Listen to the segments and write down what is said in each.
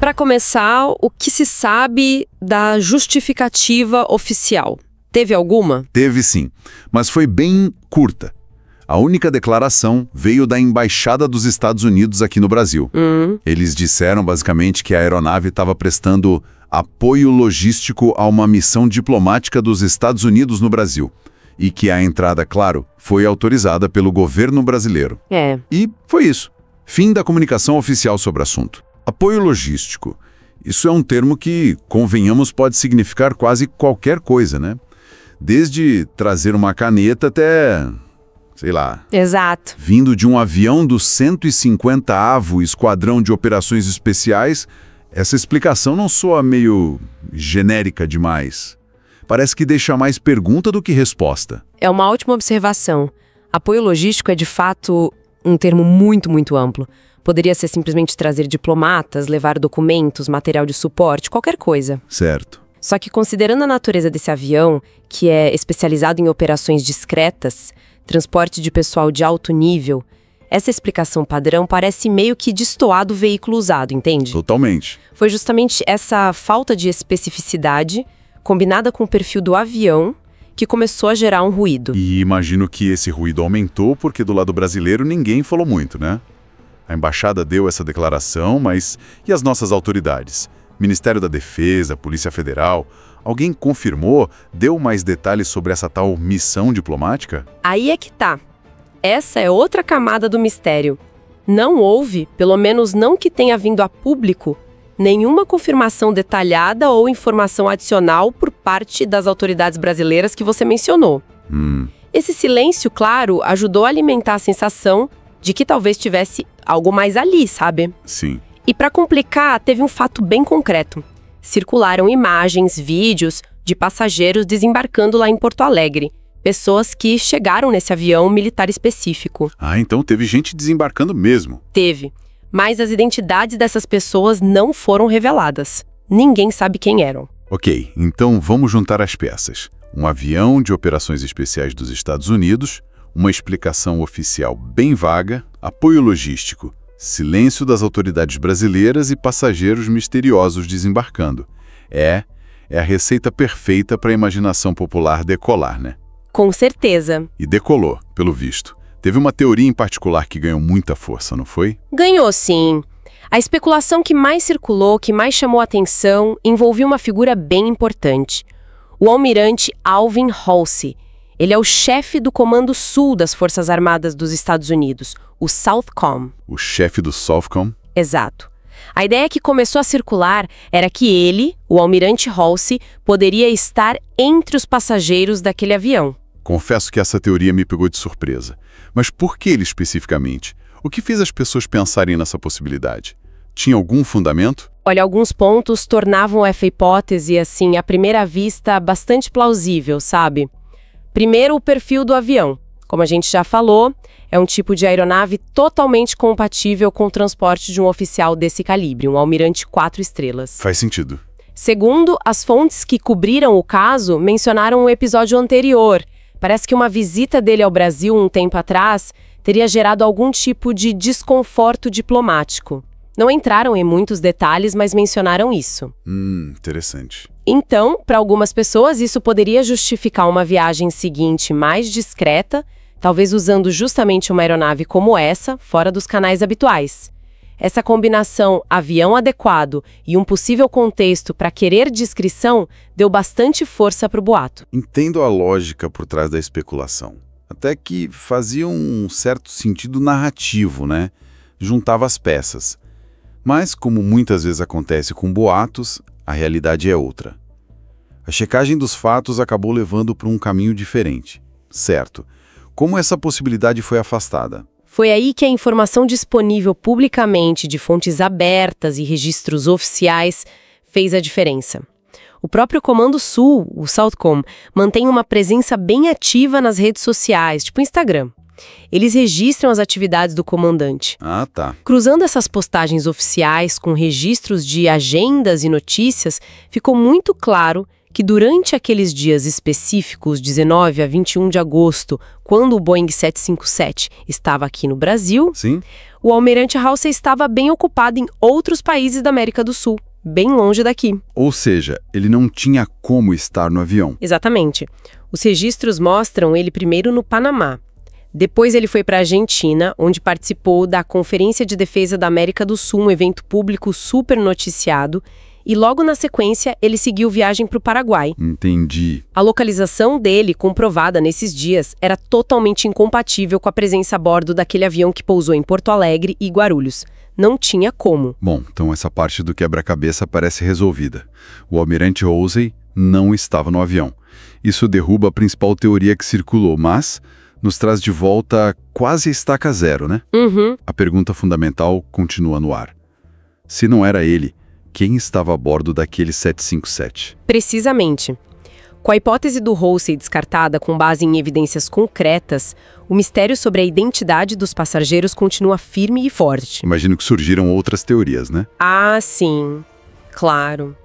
Para começar, o que se sabe da justificativa oficial? Teve alguma? Teve sim, mas foi bem curta. A única declaração veio da Embaixada dos Estados Unidos aqui no Brasil. Eles disseram basicamente que a aeronave estava prestando apoio logístico a uma missão diplomática dos Estados Unidos no Brasil. E que a entrada, claro, foi autorizada pelo governo brasileiro. E foi isso. Fim da comunicação oficial sobre o assunto. Apoio logístico. Isso é um termo que, convenhamos, pode significar quase qualquer coisa, né? Desde trazer uma caneta até, sei lá... Exato. Vindo de um avião do 150º Esquadrão de Operações Especiais, essa explicação não soa meio genérica demais. Parece que deixa mais pergunta do que resposta. É uma ótima observação. Apoio logístico é, de fato, um termo muito, muito amplo. Poderia ser simplesmente trazer diplomatas, levar documentos, material de suporte, qualquer coisa. Certo. Só que, considerando a natureza desse avião, que é especializado em operações discretas, transporte de pessoal de alto nível, essa explicação padrão parece meio que destoar do veículo usado, entende? Totalmente. Foi justamente essa falta de especificidade, combinada com o perfil do avião, que começou a gerar um ruído. E imagino que esse ruído aumentou porque do lado brasileiro ninguém falou muito, né? A embaixada deu essa declaração, mas e as nossas autoridades? Ministério da Defesa, Polícia Federal, alguém confirmou, deu mais detalhes sobre essa tal missão diplomática? Aí é que tá. Essa é outra camada do mistério. Não houve, pelo menos não que tenha vindo a público, nenhuma confirmação detalhada ou informação adicional por parte das autoridades brasileiras que você mencionou. Esse silêncio, claro, ajudou a alimentar a sensação de que talvez tivesse algo mais ali, sabe? Sim. E para complicar, teve um fato bem concreto. Circularam imagens, vídeos de passageiros desembarcando lá em Porto Alegre. Pessoas que chegaram nesse avião militar específico. Ah, então teve gente desembarcando mesmo. Teve. Mas as identidades dessas pessoas não foram reveladas. Ninguém sabe quem eram. Ok, então vamos juntar as peças. Um avião de operações especiais dos Estados Unidos, uma explicação oficial bem vaga, apoio logístico, silêncio das autoridades brasileiras e passageiros misteriosos desembarcando. É a receita perfeita para a imaginação popular decolar, né? Com certeza. E decolou, pelo visto. Teve uma teoria em particular que ganhou muita força, não foi? Ganhou, sim. A especulação que mais circulou, que mais chamou a atenção, envolvia uma figura bem importante. O almirante Alvin Halsey. Ele é o chefe do Comando Sul das Forças Armadas dos Estados Unidos, o Southcom. O chefe do Southcom? Exato. A ideia que começou a circular era que ele, o almirante Halsey, poderia estar entre os passageiros daquele avião. Confesso que essa teoria me pegou de surpresa. Mas por que ele especificamente? O que fez as pessoas pensarem nessa possibilidade? Tinha algum fundamento? Olha, alguns pontos tornavam essa hipótese, assim, à primeira vista, bastante plausível, sabe? Primeiro, o perfil do avião. Como a gente já falou, é um tipo de aeronave totalmente compatível com o transporte de um oficial desse calibre, um almirante 4 estrelas. Faz sentido. Segundo, as fontes que cobriram o caso mencionaram um episódio anterior. Parece que uma visita dele ao Brasil um tempo atrás teria gerado algum tipo de desconforto diplomático. Não entraram em muitos detalhes, mas mencionaram isso. Interessante. Então, para algumas pessoas, isso poderia justificar uma viagem seguinte mais discreta, talvez usando justamente uma aeronave como essa, fora dos canais habituais. Essa combinação avião adequado e um possível contexto para querer discrição deu bastante força para o boato. Entendo a lógica por trás da especulação. Até que fazia um certo sentido narrativo, né? Juntava as peças. Mas, como muitas vezes acontece com boatos, a realidade é outra. A checagem dos fatos acabou levando para um caminho diferente. Certo. Como essa possibilidade foi afastada? Foi aí que a informação disponível publicamente de fontes abertas e registros oficiais fez a diferença. O próprio Comando Sul, o Southcom, mantém uma presença bem ativa nas redes sociais, tipo Instagram. Eles registram as atividades do comandante. Ah, tá. Cruzando essas postagens oficiais com registros de agendas e notícias, ficou muito claro que durante aqueles dias específicos, 19 a 21 de agosto, quando o Boeing 757 estava aqui no Brasil, Sim? o almirante Halsey estava bem ocupado em outros países da América do Sul, bem longe daqui. Ou seja, ele não tinha como estar no avião. Exatamente. Os registros mostram ele primeiro no Panamá. Depois ele foi para a Argentina, onde participou da Conferência de Defesa da América do Sul, um evento público super noticiado, e logo na sequência ele seguiu viagem para o Paraguai. Entendi. A localização dele, comprovada nesses dias, era totalmente incompatível com a presença a bordo daquele avião que pousou em Porto Alegre e Guarulhos. Não tinha como. Bom, então essa parte do quebra-cabeça parece resolvida. O almirante Halsey não estava no avião. Isso derruba a principal teoria que circulou, mas nos traz de volta quase a estaca zero, né? Uhum. A pergunta fundamental continua no ar. Se não era ele, quem estava a bordo daquele 757? Precisamente. Com a hipótese do Halsey descartada com base em evidências concretas, o mistério sobre a identidade dos passageiros continua firme e forte. Imagino que surgiram outras teorias, né? Ah, sim. Claro.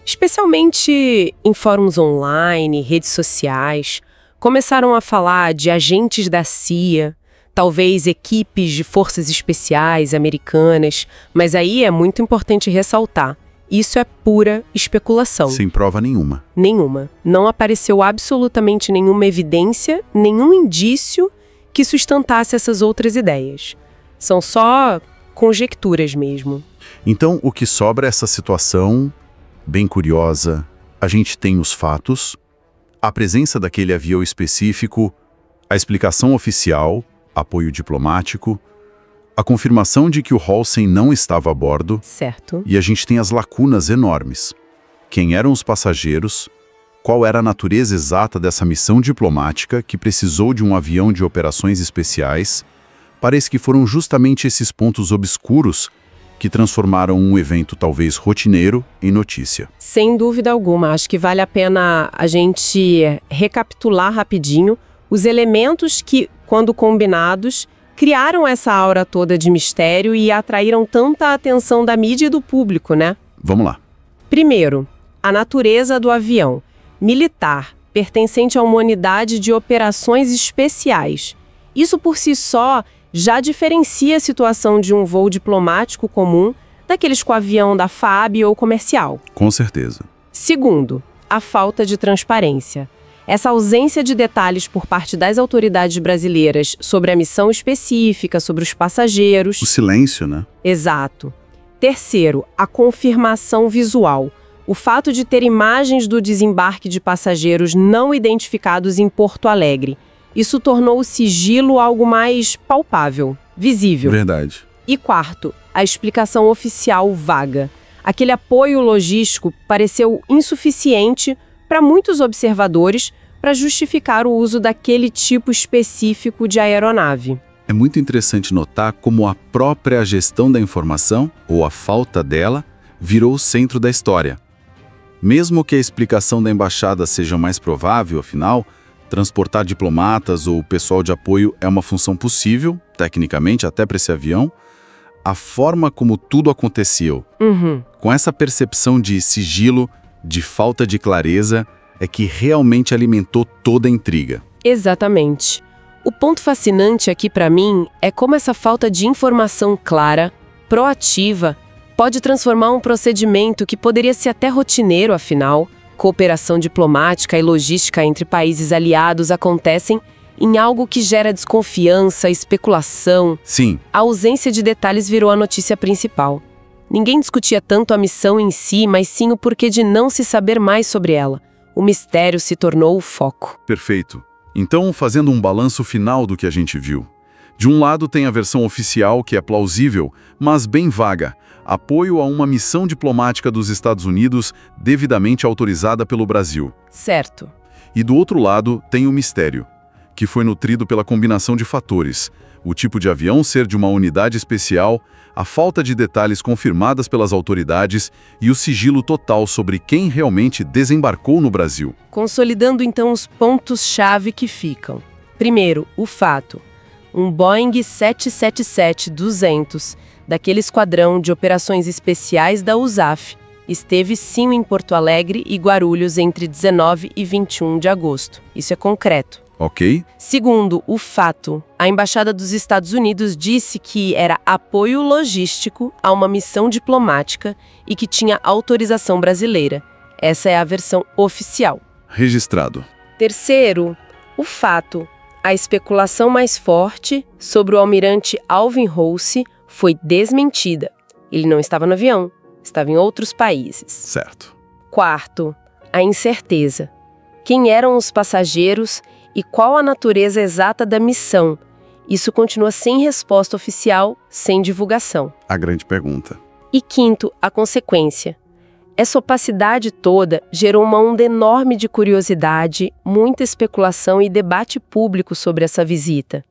Especialmente em fóruns online, redes sociais, começaram a falar de agentes da CIA, talvez equipes de forças especiais americanas, mas aí é muito importante ressaltar, isso é pura especulação. Sem prova nenhuma. Nenhuma. Não apareceu absolutamente nenhuma evidência, nenhum indício que sustentasse essas outras ideias. São só conjecturas mesmo. Então, o que sobra é essa situação bem curiosa. A gente tem os fatos, a presença daquele avião específico, a explicação oficial, apoio diplomático, a confirmação de que o Halsey não estava a bordo. Certo. E a gente tem as lacunas enormes. Quem eram os passageiros? Qual era a natureza exata dessa missão diplomática que precisou de um avião de operações especiais? Parece que foram justamente esses pontos obscuros que transformaram um evento talvez rotineiro em notícia. Sem dúvida alguma. Acho que vale a pena a gente recapitular rapidinho os elementos que, quando combinados, criaram essa aura toda de mistério e atraíram tanta atenção da mídia e do público, né? Vamos lá. Primeiro, a natureza do avião. Militar, pertencente a uma unidade de operações especiais. Isso por si só já diferencia a situação de um voo diplomático comum daqueles com avião da FAB ou comercial. Com certeza. Segundo, a falta de transparência. Essa ausência de detalhes por parte das autoridades brasileiras sobre a missão específica, sobre os passageiros. O silêncio, né? Exato. Terceiro, a confirmação visual. O fato de ter imagens do desembarque de passageiros não identificados em Porto Alegre. Isso tornou o sigilo algo mais palpável, visível. Verdade. E quarto, a explicação oficial vaga. Aquele apoio logístico pareceu insuficiente para muitos observadores para justificar o uso daquele tipo específico de aeronave. É muito interessante notar como a própria gestão da informação, ou a falta dela, virou o centro da história. Mesmo que a explicação da embaixada seja mais provável, afinal, transportar diplomatas ou pessoal de apoio é uma função possível, tecnicamente, até para esse avião, a forma como tudo aconteceu, com essa percepção de sigilo, de falta de clareza, é que realmente alimentou toda a intriga. Exatamente. O ponto fascinante aqui para mim é como essa falta de informação clara, proativa, pode transformar um procedimento que poderia ser até rotineiro, afinal, cooperação diplomática e logística entre países aliados acontecem em algo que gera desconfiança, especulação. Sim. A ausência de detalhes virou a notícia principal. Ninguém discutia tanto a missão em si, mas sim o porquê de não se saber mais sobre ela. O mistério se tornou o foco. Perfeito. Então, fazendo um balanço final do que a gente viu. De um lado tem a versão oficial, que é plausível, mas bem vaga. Apoio a uma missão diplomática dos Estados Unidos devidamente autorizada pelo Brasil. Certo. E do outro lado tem o mistério, que foi nutrido pela combinação de fatores. O tipo de avião ser de uma unidade especial, a falta de detalhes confirmadas pelas autoridades e o sigilo total sobre quem realmente desembarcou no Brasil. Consolidando então os pontos-chave que ficam. Primeiro, o fato. Um Boeing 777-200, daquele esquadrão de operações especiais da USAF, Esteve sim em Porto Alegre e Guarulhos entre 19 e 21 de agosto. Isso é concreto. Ok. Segundo, o fato. A Embaixada dos Estados Unidos disse que era apoio logístico a uma missão diplomática e que tinha autorização brasileira. Essa é a versão oficial. Registrado. Terceiro, o fato. A especulação mais forte sobre o almirante Alvin Hulse foi desmentida. Ele não estava no avião, estava em outros países. Certo. Quarto, a incerteza. Quem eram os passageiros e qual a natureza exata da missão? Isso continua sem resposta oficial, sem divulgação. A grande pergunta. E quinto, a consequência. Essa opacidade toda gerou uma onda enorme de curiosidade, muita especulação e debate público sobre essa visita.